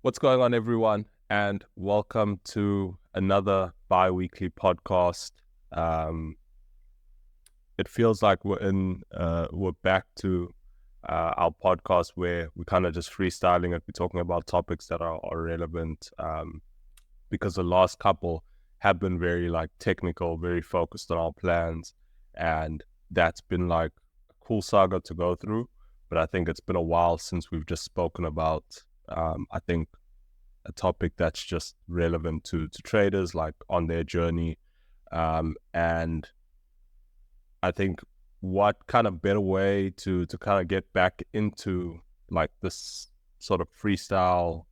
What's going on, everyone? And welcome to another bi-weekly podcast. Um, it feels like we're back to our podcast where we're kind of just freestyling it. We're talking about topics that are relevant because the last couple have been very technical, very focused on our plans, and that's been like a cool saga to go through. But I think it's been a while since we've just spoken about. I think a topic that's just relevant to traders like on their journey. And I think what kind of better way to kind of get back into like this sort of freestyle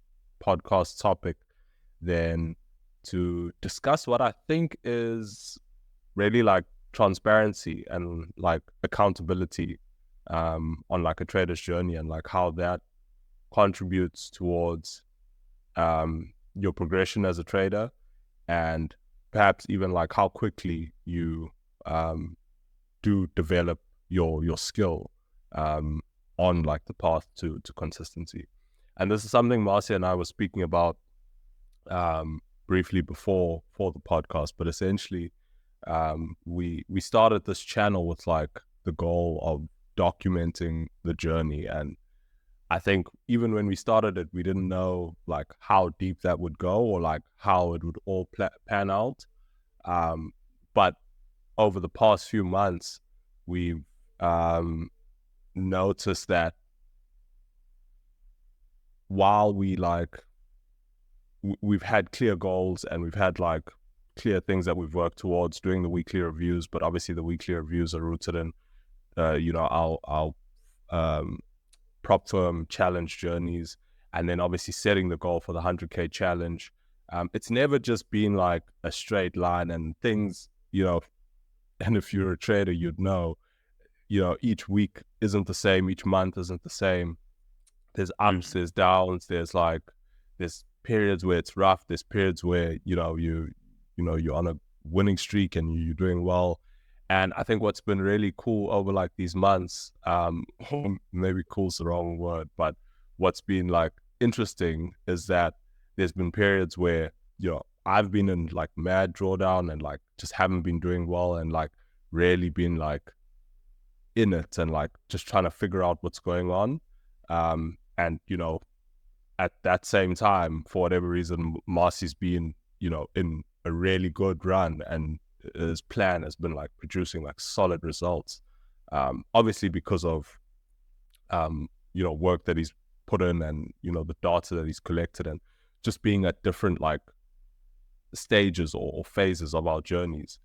podcast topic than to discuss what I think is really like transparency and like accountability on like a trader's journey, and like how that contributes towards your progression as a trader, and perhaps even like how quickly you do develop your skill on like the path to consistency. And this is something Marcia and I were speaking about briefly before for the podcast, but essentially we started this channel with like the goal of documenting the journey. And I think even when we started it, we didn't know like how deep that would go or like how it would all pan out. But over the past few months, we've noticed that while we've had clear goals and we've had like clear things that we've worked towards doing the weekly reviews, but obviously the weekly reviews are rooted in, our prop firm challenge journeys, and then obviously setting the goal for the 100K challenge. It's never just been like a straight line and things, and if you're a trader, you'd know, each week isn't the same, each month isn't the same. There's ups, there's downs, there's periods where it's rough, there's periods where, you're on a winning streak and you're doing well. And I think what's been really cool over like these months, maybe cool's the wrong word, but what's been like interesting is that there's been periods where, I've been in like mad drawdown and like just haven't been doing well and like really been like in it and like just trying to figure out what's going on. And, at that same time, for whatever reason, Marcy's been, in a really good run, and his plan has been like producing like solid results. Obviously because of, work that he's put in and, the data that he's collected, and just being at different like stages or phases of our journeys.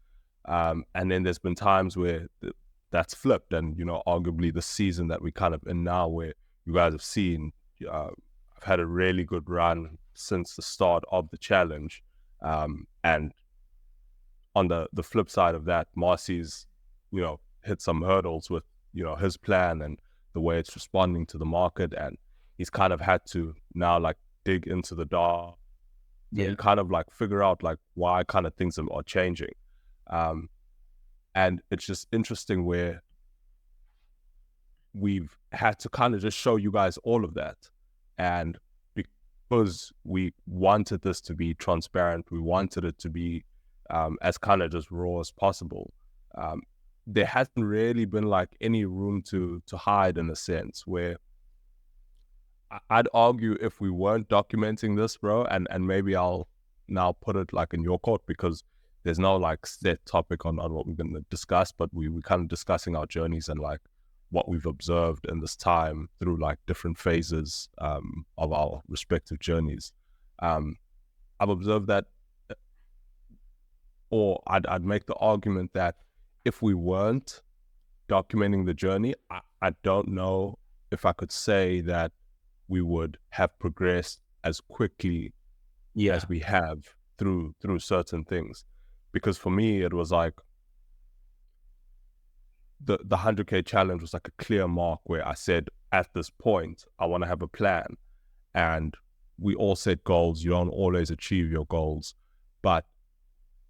And then there's been times where that's flipped, and, arguably the season that we kind of in now, where you guys have seen, I've had a really good run since the start of the challenge. And on the flip side of that, Marcy's, hit some hurdles with, his plan and the way it's responding to the market. And he's kind of had to now like dig into the dark and kind of like figure out like why kind of things are changing. And it's just interesting where we've had to kind of just show you guys all of that. And because we wanted this to be transparent, we wanted it to be as kind of just raw as possible. There hasn't really been like any room to hide, in a sense, where I'd argue if we weren't documenting this, bro, and maybe I'll now put it like in your court, because there's no like set topic on what we're going to discuss, but we kind of discussing our journeys and like what we've observed in this time through like different phases of our respective journeys. I've observed that, or I'd make the argument that if we weren't documenting the journey, I don't know if I could say that we would have progressed as quickly as we have through certain things. Because for me, it was like the 100K challenge was like a clear mark where I said, at this point, I want to have a plan. And we all set goals. You don't always achieve your goals, but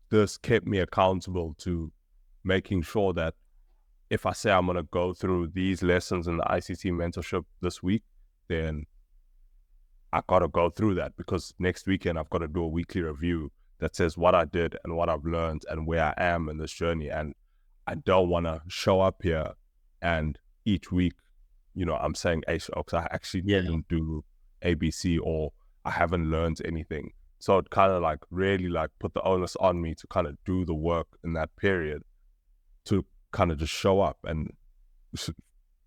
this kept me accountable to making sure that if I say I'm going to go through these lessons in the ICT mentorship this week, then I got to go through that, because next weekend I've got to do a weekly review that says what I did and what I've learned and where I am in this journey. And I don't want to show up here and each week, I'm saying, hey, I actually didn't do ABC, or I haven't learned anything. So it kind of like really like put the onus on me to kind of do the work in that period, to kind of just show up and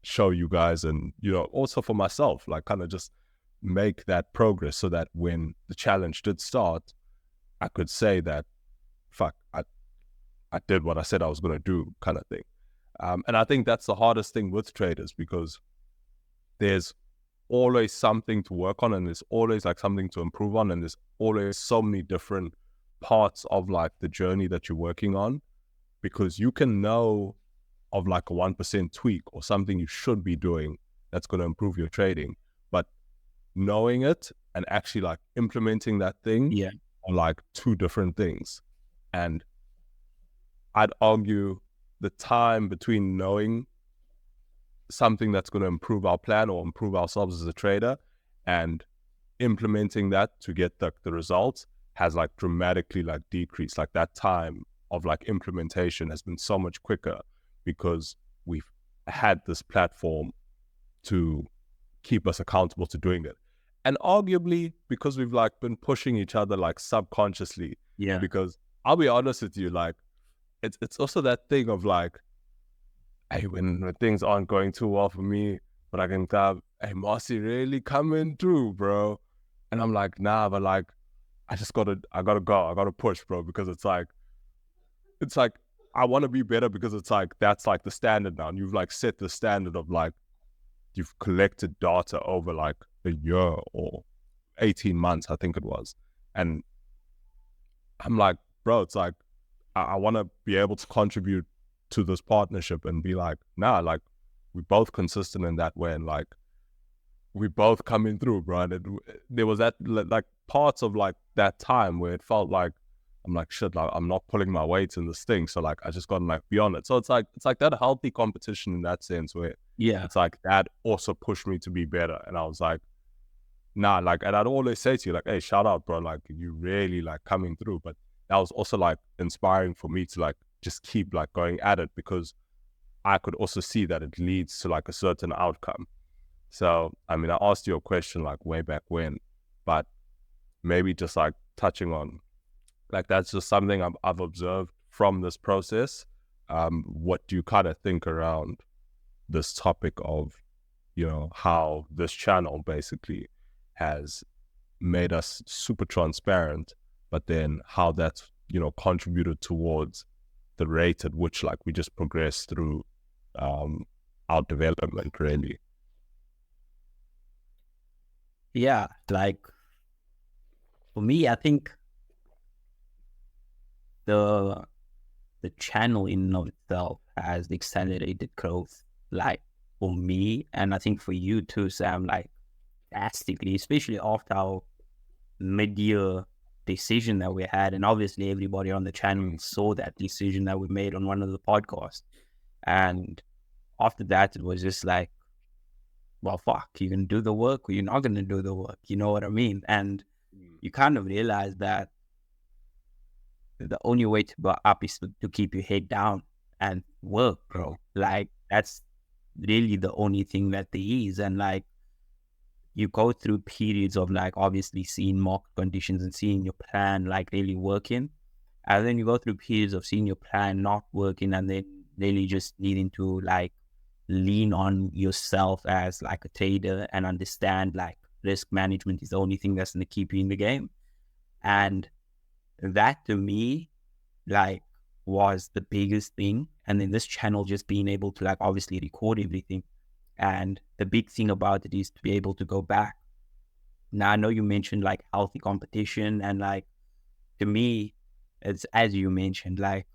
show you guys, and also for myself, like kind of just make that progress, so that when the challenge did start, I could say that, fuck, I did what I said I was going to do, kind of thing. And I think that's the hardest thing with traders, because there's always something to work on, and there's always like something to improve on, and there's always so many different parts of like the journey that you're working on, because you can know of like a 1% tweak or something you should be doing that's going to improve your trading, but knowing it and actually like implementing that thing are like two different things. And I'd argue the time between knowing something that's going to improve our plan or improve ourselves as a trader and implementing that to get the results has like dramatically like decreased. Like that time of like implementation has been so much quicker, because we've had this platform to keep us accountable to doing it. And arguably because we've like been pushing each other like subconsciously. Because I'll be honest with you, like it's also that thing of like, hey, when things aren't going too well for me, but I can tell, hey, Marcy really coming through, bro. And I'm like, nah, but like, I gotta go. I gotta push, bro, because it's like, I want to be better, because it's like, that's like the standard now. And you've like set the standard of like, you've collected data over like a year or 18 months, I think it was. And I'm like, bro, it's like, I want to be able to contribute to this partnership and be like, nah, like we're both consistent in that way, and like we both coming through, bro. And there was that like parts of like that time where it felt like I'm like, shit, like I'm not pulling my weight in this thing, so like I just gotta like be on it. So it's like that healthy competition in that sense, where it's like that also pushed me to be better. And I was like, nah, like, and I'd always say to you like, hey, shout out, bro, like you really like coming through. But that was also like inspiring for me to like just keep like going at it, because I could also see that it leads to like a certain outcome. So, I mean, I asked you a question like way back when, but maybe just like touching on, like, that's just something I've observed from this process. What do you kind of think around this topic of, how this channel basically has made us super transparent, but then how that's, contributed towards the rate at which like we just progress through our development, really? Like for me, I think the channel in and of itself has accelerated growth, like for me, and I think for you too, Sam, like drastically, especially after our mid-year decision that we had. And obviously everybody on the channel saw that decision that we made on one of the podcasts. And after that, it was just like, well, fuck, you're going to do the work or you're not going to do the work. You know what I mean? And you kind of realize that the only way to go up is to keep your head down and work, bro. Like, that's really the only thing that there is. And like, you go through periods of like obviously seeing market conditions and seeing your plan like really working. And then you go through periods of seeing your plan not working, and then really just needing to like lean on yourself as like a trader and understand like risk management is the only thing that's going to keep you in the game. And that to me like was the biggest thing. And then this channel just being able to like obviously record everything. And the big thing about it is to be able to go back. Now, I know you mentioned like healthy competition, and like to me, it's as you mentioned, like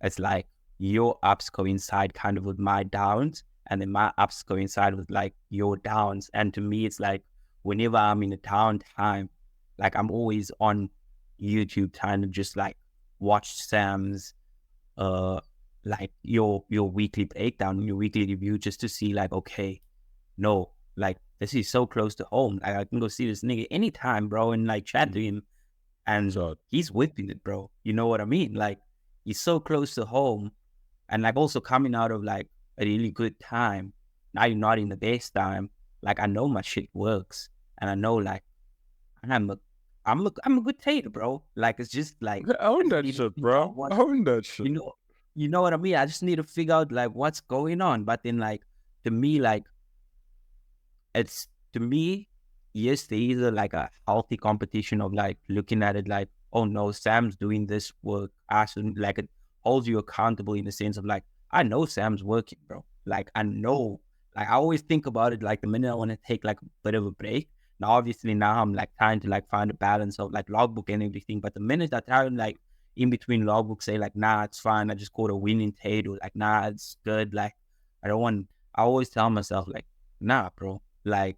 it's like your ups coincide kind of with my downs, and then my ups coincide with like your downs. And to me, it's like whenever I'm in a downtime, like I'm always on YouTube trying to just like watch Sam's like your weekly breakdown, your weekly review, just to see like, okay, no, like this is so close to home. Like, I can go see this nigga anytime, bro, and like chat to him, and So he's whipping it, bro. You know what I mean? Like, he's so close to home, and like also coming out of like a really good time. Now you're not in the best time. Like, I know my shit works, and I know like I'm a I'm a good tater, bro. Like, it's just like I own just that need to shit, figure out bro. what, Own that shit. you know, you know what I mean? I just need to figure out like what's going on. But then like, to me, like, it's, to me, yes, there is a, like a healthy competition of like looking at it like, oh no, Sam's doing this work. I should, like, it holds you accountable in the sense of like, I know Sam's working, bro. Like, I know, like, I always think about it like the minute I want to take like a bit of a break. Now, obviously, now I'm like trying to like find a balance of like logbook and everything. But the minute I try to like in between logbook say like, nah, it's fine. I just caught a winning trade, or like, nah, it's good. Like, I don't want, I always tell myself like, nah, bro, like,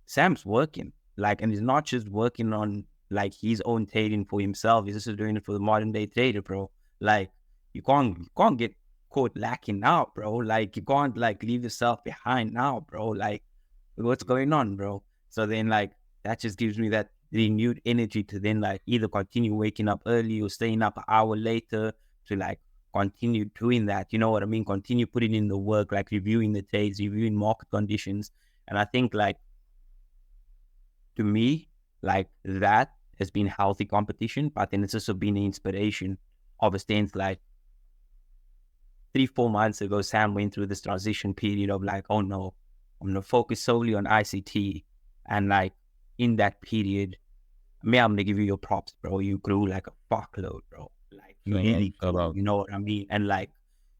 Sam's working, like, and he's not just working on like his own trading for himself. He's also doing it for the modern day trader, bro. Like, you can't get caught lacking now, bro. Like, you can't like leave yourself behind now, bro. Like, what's going on, bro? So then like that just gives me that renewed energy to then like either continue waking up early or staying up an hour later to like continue doing that. You know what I mean? Continue putting in the work, like reviewing the trades, reviewing market conditions. And I think like, to me, like, that has been healthy competition, but then it's also been an inspiration of a stance like 3-4 months ago, Sam went through this transition period of like, oh no, I'm gonna focus solely on ICT. And like in that period, I'm gonna give you your props, bro. You grew like a fuckload, bro. Like, you Shout out, really shout grew, out. you know what I mean? And like,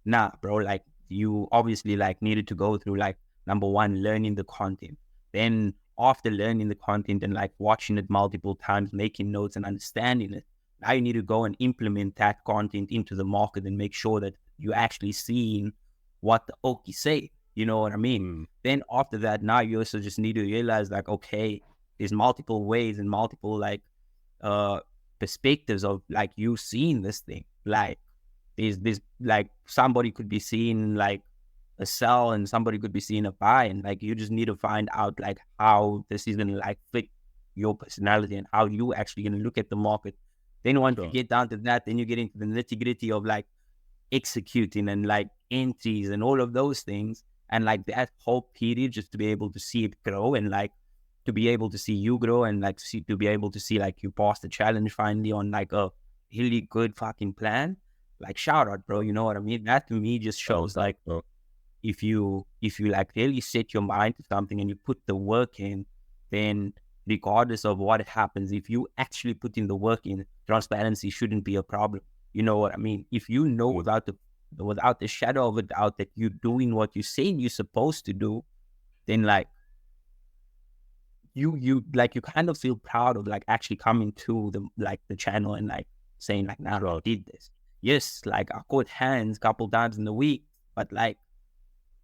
nah, bro, like, you obviously like needed to go through like, number one, learning the content. Then after learning the content and like watching it multiple times, making notes and understanding it, now you need to go and implement that content into the market and make sure that you actually seeing what the Oki say. You know what I mean? Mm. Then after that, now you also just need to realize like, okay, there's multiple ways and multiple like uh perspectives of like you seeing this thing. Like, there's like somebody could be seeing like a sell and somebody could be seeing a buy, and like you just need to find out like how this is gonna like fit your personality and how you actually gonna look at the market. Then once you Sure. get down to that, then you get into the nitty-gritty of like executing and like entries and all of those things, and like that whole period just to be able to see it grow and like to be able to see you grow and like see, to be able to see like you pass the challenge finally on like a really good fucking plan. Like, shout out, bro. You know what I mean? That to me just Shout shows out, like, bro. if you like really set your mind to something and you put the work in, then regardless of what happens, if you actually put in the work in, transparency shouldn't be a problem. You know what I mean? If you know Mm. without the shadow of a doubt that you're doing what you're saying you're supposed to do, then like you like you kind of feel proud of like actually coming to the channel and like saying like, nah, I Sure. did this. Yes, like I caught hands a couple times in the week, but like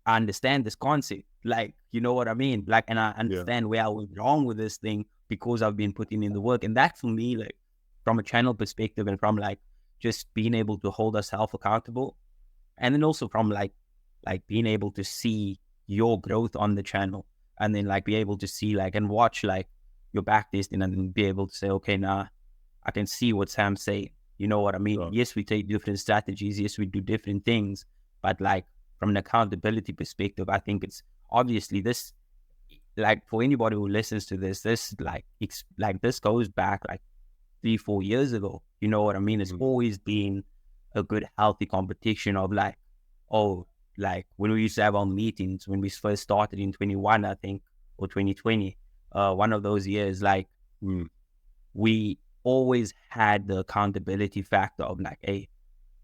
I understand this concept. Like, you know what I mean? Like, and I Yeah. understand where I went wrong with this thing because I've been putting in the work. And that for me, like, from a channel perspective and from like just being able to hold ourselves accountable, and then also from like being able to see your growth on the channel, and then like be able to see like and watch like your back testing, and then be able to say, okay, nah, I can see what Sam's saying. You know what I mean? Sure. Yes, we take different strategies. Yes, we do different things. But like from an accountability perspective, I think it's obviously this, like for anybody who listens to this like like this goes back like 3-4 years ago. You know what I mean? It's Mm. always been a good, healthy competition of like, oh, like when we used to have our meetings when we first started in 21, I think, or 2020, one of those years, like Mm. we always had the accountability factor of like, hey,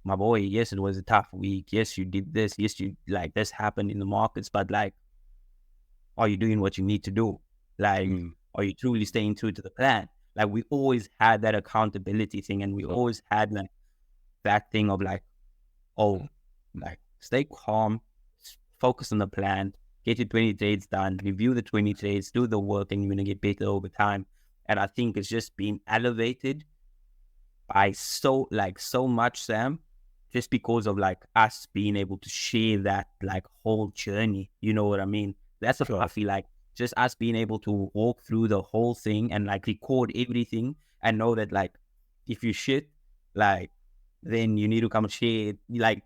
my boy, yes, it was a tough week. Yes, you did this. Yes, you like this happened in the markets, but like, are you doing what you need to do? Like, Mm. are you truly staying true to the plan? Like, we always had that accountability thing, and we Sure. always had like that thing of like, oh, like stay calm, focus on the plan, get your 20 trades done, review the 20 trades, do the work, and you're gonna get better over time. And I think it's just been elevated by so much, Sam, just because of like us being able to share that like whole journey. You know what I mean? That's what I Sure. feel like. just us being able to walk through the whole thing and like record everything and know that like if you shit, like then you need to come share it, like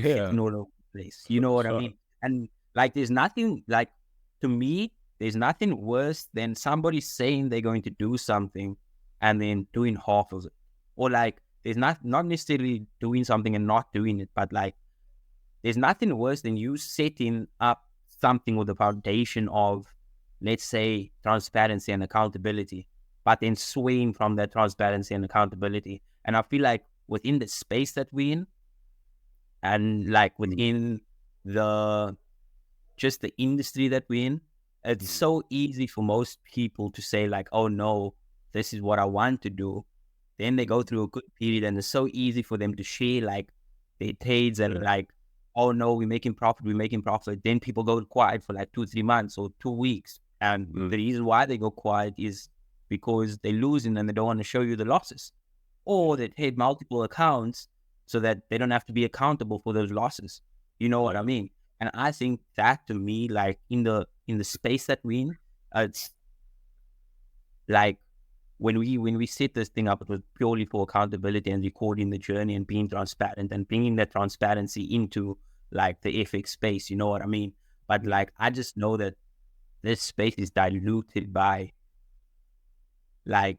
shit Yeah, in all over the place. You know what I sure. mean? And like there's nothing like, to me, there's nothing worse than somebody saying they're going to do something and then doing half of it. Or like there's not necessarily doing something and not doing it, but like there's nothing worse than you setting up something with the foundation of, let's say, transparency and accountability, but then swaying from that transparency and accountability. And I feel like within the space that we're in, and like Mm, within the just the industry that we're in, it's mm, so easy for most people to say like, oh no, this is what I want to do. Then they go through a good period and it's so easy for them to share like their trades and like, oh no, we're making profit. Then people go quiet for like 2, 3 months or 2 weeks. And mm, the reason why they go quiet is because they're losing and they don't want to show you the losses. Or yeah, they trade multiple accounts so that they don't have to be accountable for those losses. You know what I yeah, mean? And I think that to me, like in the space that we're in, it's like when we set this thing up, it was purely for accountability and recording the journey and being transparent and bringing that transparency into like the FX space. You know what I mean? But mm, like I just know that this space is diluted by like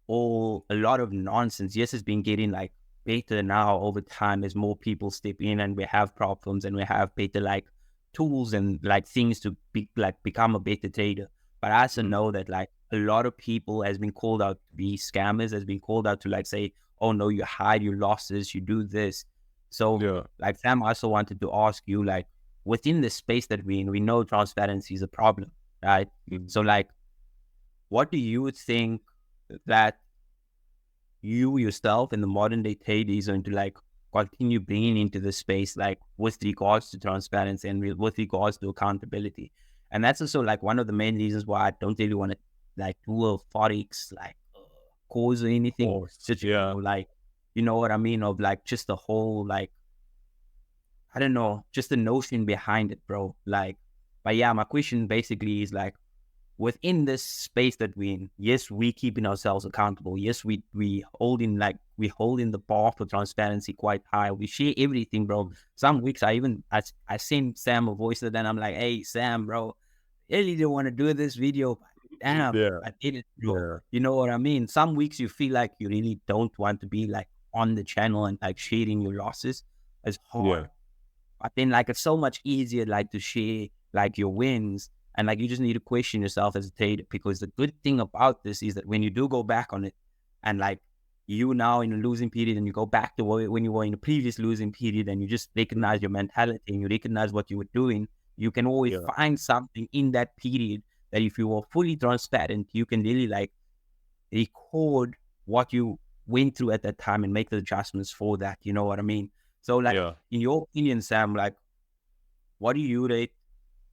a lot of nonsense. Yes, it's been getting like better now over time as more people step in and we have problems and we have better like tools and like things to become a better trader. But I also mm, know that like a lot of people has been called out to be scammers, has been called out to like say, oh no, you hide your losses, you do this. So yeah, like Sam, I also wanted to ask you, like within the space that we're in, we know transparency is a problem, right? mm, So like what do you think that you yourself in the modern day trade is going to like continue bringing into the space, like with regards to transparency and with regards to accountability? And that's also like one of the main reasons why I don't really want to like do a forex like course or anything. course, Just yeah, like, you know what I mean, of like just the whole like, I don't know, just the notion behind it, bro. Like, but yeah, my question basically is like, within this space that we're in, yes, we keeping ourselves accountable. Yes, we holding the bar for transparency quite high. We share everything, bro. Some weeks I send Sam a voice and then I'm like, hey Sam, bro, I really didn't want to do this video, but damn, yeah, I did it, bro. yeah, You know what I mean? Some weeks you feel like you really don't want to be like on the channel and like sharing your losses. It's yeah, hard. But then like it's so much easier like to share like your wins, and like you just need to question yourself as a trader, because the good thing about this is that when you do go back on it and like you now in a losing period and you go back to when you were in a previous losing period and you just recognize your mentality and you recognize what you were doing, you can always yeah, find something in that period that if you were fully transparent, you can really like record what you went through at that time and make the adjustments for that. You know what I mean? So like yeah. in your opinion, Sam, like what do you rate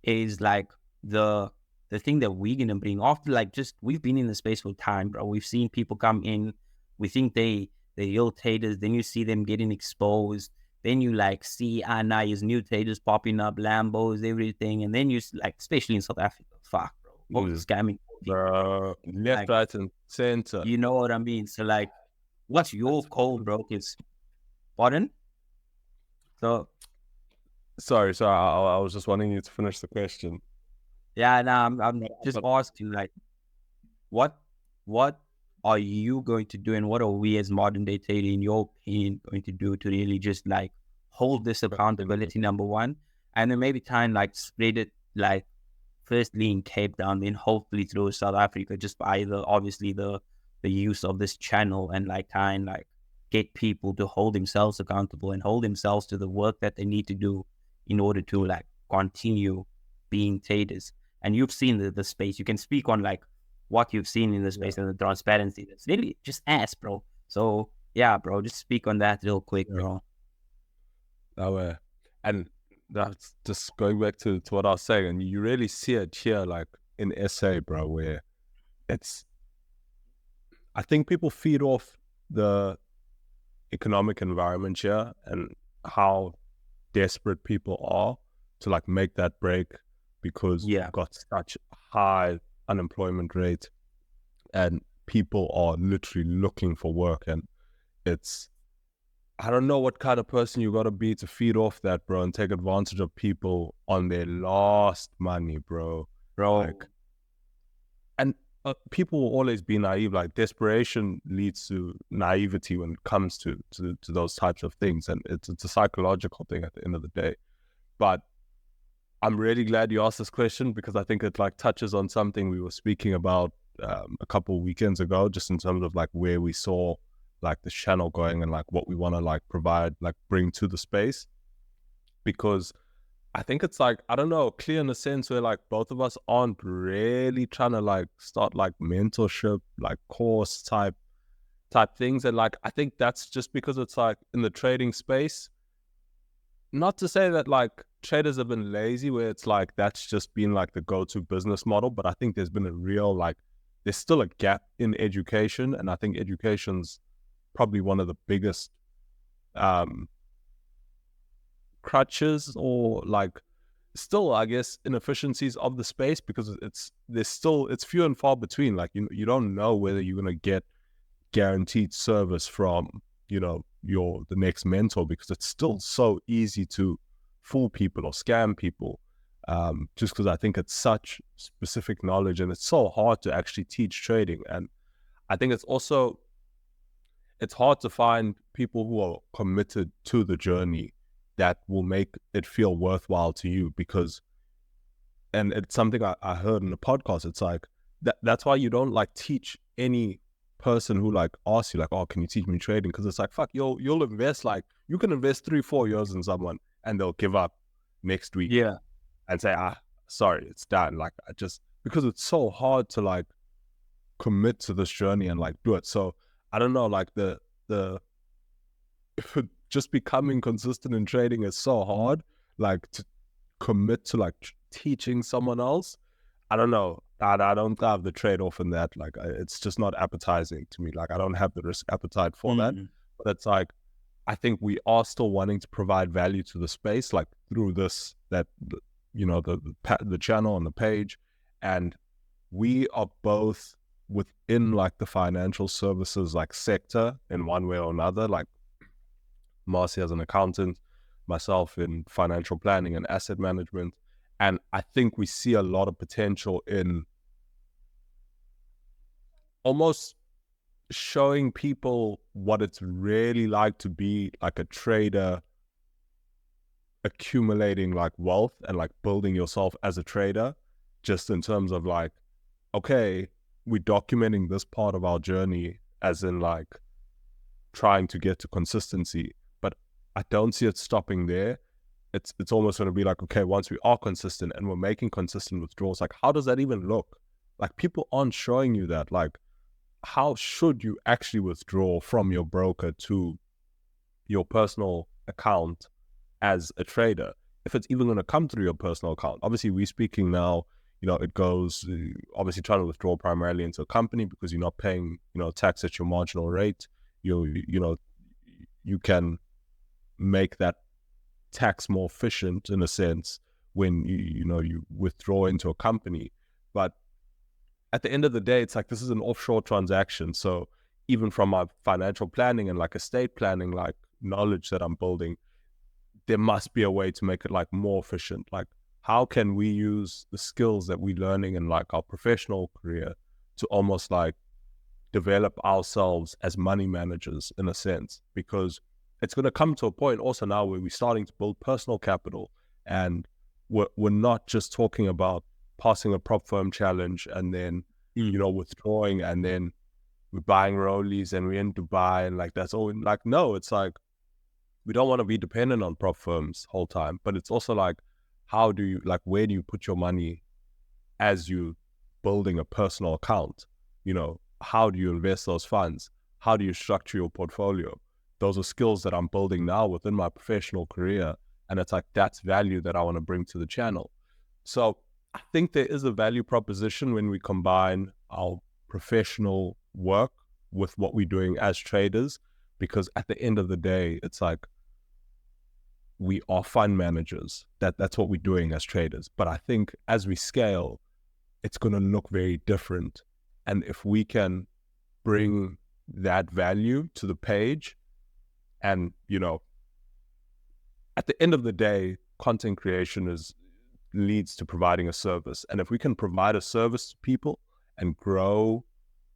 is like the the thing that we're gonna bring after like just we've been in the space for time, bro. We've seen people come in, we think they're real traders, then you see them getting exposed, then you like see now is new traders popping up, Lambos, everything, and then you like especially in South Africa, fuck bro, all the Mm, scamming people, bro. bro, left, Like right, and center. you know what I mean? So like what's your That's call, bro? Is pardon? So sorry. I was just wanting you to finish the question. yeah, now I'm just But asking like what what are you going to do and what are we as modern day trader in your opinion going to do to really just like hold this accountability, number one, and then maybe try and like spread it like firstly in Cape Town, then hopefully through South Africa, just by the obviously the use of this channel, and like try and like get people to hold themselves accountable and hold themselves to the work that they need to do in order to like continue being traders. And you've seen the space. You can speak on like what you've seen in the yeah, space and the transparency. That's really just ask, bro. So yeah, bro, just speak on that real quick, yeah, bro. that way. And that's just going back to what I was saying. And you really see it here, like in SA, bro, where it's. I think people feed off the economic environment here and how desperate people are to like make that break. because Yeah. we've got such high unemployment rate and people are literally looking for work. And it's, I don't know what kind of person you got to be to feed off that, bro, and take advantage of people on their last money, bro. Bro. Like, and people will always be naive. Like, desperation leads to naivety when it comes to those types of things, and it's a psychological thing at the end of the day. But I'm really glad you asked this question, because I think it like touches on something we were speaking about a couple of weekends ago, just in terms of like where we saw like the channel going and like what we want to like provide, like bring to the space. Because I think it's like, I don't know, clear in a sense where like both of us aren't really trying to like start like mentorship, like course type things. And like, I think that's just because it's like in the trading space, not to say that like traders have been lazy where it's like that's just been like the go-to business model, but I think there's been a real like, there's still a gap in education. And I think education's probably one of the biggest crutches, or like still, I guess, inefficiencies of the space, because it's few and far between. Like, you don't know whether you're going to get guaranteed service from, the next mentor, because it's still so easy to fool people or scam people, just because I think it's such specific knowledge and it's so hard to actually teach trading. And I think it's hard to find people who are committed to the journey that will make it feel worthwhile to you. Because, and it's something I heard in a podcast, it's like that's why you don't like teach any person who like asks you like, oh, can you teach me trading? Because it's like, fuck, you'll invest, like you can invest 3-4 years in someone and they'll give up next week Yeah. and say, sorry, it's done. Like, because it's so hard to like commit to this journey and like do it. So I don't know, like the just becoming consistent in trading is so hard, like to commit to like teaching someone else. I don't know. I don't have the trade-off in that. Like, it's just not appetizing to me. Like, I don't have the risk appetite for that. But it's like, I think we are still wanting to provide value to the space, like through the channel and the page. And we are both within like the financial services like sector in one way or another. Like, Marcy as an accountant, myself in financial planning and asset management. And I think we see a lot of potential in almost showing people what it's really like to be like a trader, accumulating like wealth and like building yourself as a trader, just in terms of like, okay, we're documenting this part of our journey as in like trying to get to consistency. But I don't see it stopping there. It's almost going to be like, okay, once we are consistent and we're making consistent withdrawals, like how does that even look? Like, people aren't showing you that. Like, how should you actually withdraw from your broker to your personal account as a trader, if it's even going to come through your personal account? Obviously, we're speaking now, it goes, obviously trying to withdraw primarily into a company because you're not paying, tax at your marginal rate. You can make that tax more efficient in a sense when you withdraw into a company. But at the end of the day, it's like, this is an offshore transaction. So even from my financial planning and like estate planning, like knowledge that I'm building, there must be a way to make it like more efficient. Like, how can we use the skills that we're learning in like our professional career to almost like develop ourselves as money managers in a sense? Because it's going to come to a point also now where we're starting to build personal capital, and we're not just talking about passing a prop firm challenge and then withdrawing and then we're buying rollies and we're in Dubai and like that's all. Like, no, it's like, we don't want to be dependent on prop firms whole time. But it's also like, how do you, like, where do you put your money as you building a personal account? How do you invest those funds? How do you structure your portfolio? Those are skills that I'm building now within my professional career. And it's like, that's value that I want to bring to the channel. So I think there is a value proposition when we combine our professional work with what we're doing as traders, because at the end of the day, it's like, we are fund managers. That's what we're doing as traders. But I think as we scale, it's going to look very different. And if we can bring that value to the page, and, you know, at the end of the day, content creation leads to providing a service. And if we can provide a service to people and grow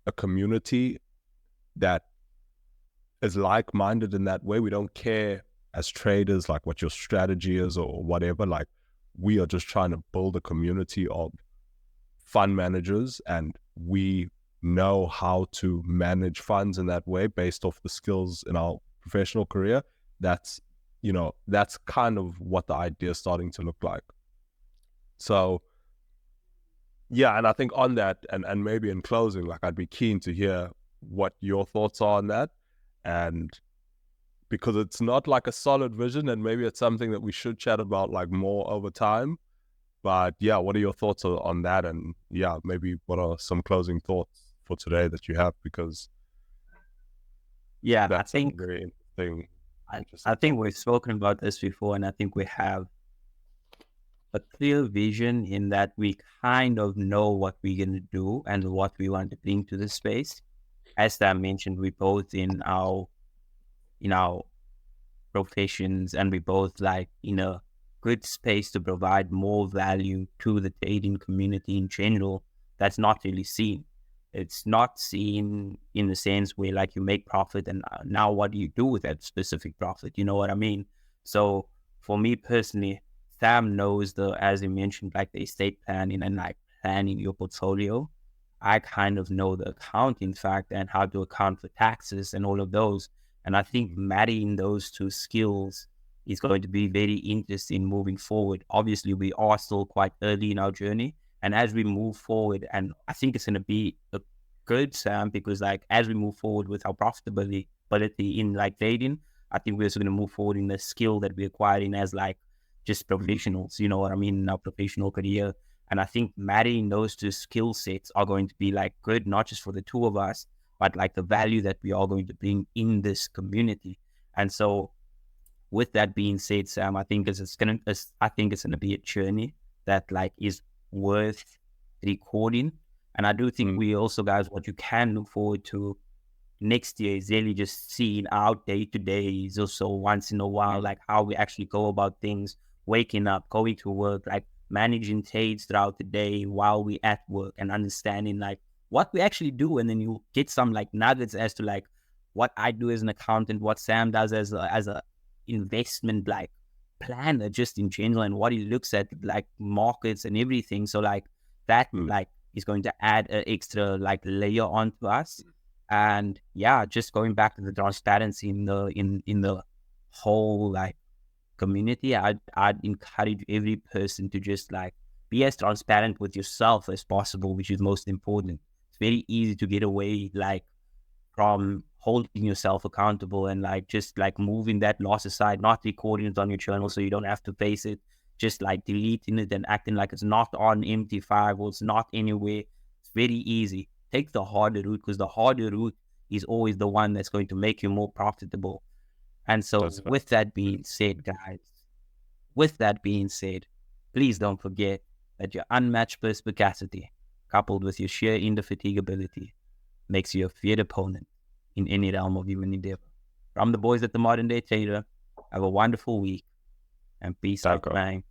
a community that is like-minded in that way, we don't care as traders like what your strategy is or whatever. Like, we are just trying to build a community of fund managers, and we know how to manage funds in that way based off the skills in our professional career. That's, you know, that's kind of what the idea is starting to look like. So yeah, and I think on that, and maybe in closing, like, I'd be keen to hear what your thoughts are on that. And because it's not like a solid vision, and maybe it's something that we should chat about like more over time. But yeah, what are your thoughts on that? And yeah, maybe what are some closing thoughts for today that you have? Because Yeah, I that's a think very interesting I think topic. we've spoken about this before, and I think we have a clear vision in that we kind of know what we're going to do and what we want to bring to the space. As I mentioned, we both in our professions, and we both like in a good space to provide more value to the trading community in general. That's not really seen. It's not seen in the sense where like you make profit and now what do you do with that specific profit? You know what I mean? So for me personally, Sam knows as you mentioned, like the estate planning and like planning your portfolio. I kind of know the accounting fact and how to account for taxes and all of those. And I think marrying those two skills is going to be very interesting moving forward. Obviously, we are still quite early in our journey. And as we move forward, and I think it's going to be a good, Sam, because like as we move forward with our profitability in like trading, I think we're also going to move forward in the skill that we're acquiring as like just professionals, you know what I mean, in our professional career. And I think marrying those two skill sets are going to be like good, not just for the two of us, but like the value that we are going to bring in this community. And so with that being said, Sam, I think it's gonna be a journey that like is worth recording. And I do think we also, guys, what you can look forward to next year is really just seeing our day-to-days also once in a while, like how we actually go about things, waking up, going to work, like managing trades throughout the day while we at work, and understanding like what we actually do. And then you get some like nuggets as to like what I do as an accountant, what Sam does as a investment like planner just in general, and what he looks at like markets and everything. So like that like is going to add an extra like layer onto us. And yeah, just going back to the transparency in the whole like community, I'd encourage every person to just like be as transparent with yourself as possible, which is most important. It's very easy to get away like from holding yourself accountable and like just like moving that loss aside, not recording it on your channel so you don't have to face it, just like deleting it and acting like it's not on MT5 or it's not anywhere. It's very easy. Take the harder route, because the harder route is always the one that's going to make you more profitable. And so with that being said, guys, please don't forget that your unmatched perspicacity coupled with your sheer indefatigability makes you a feared opponent in any realm of human endeavor. From the boys at the Modern Day Trader, have a wonderful week and peace out, man.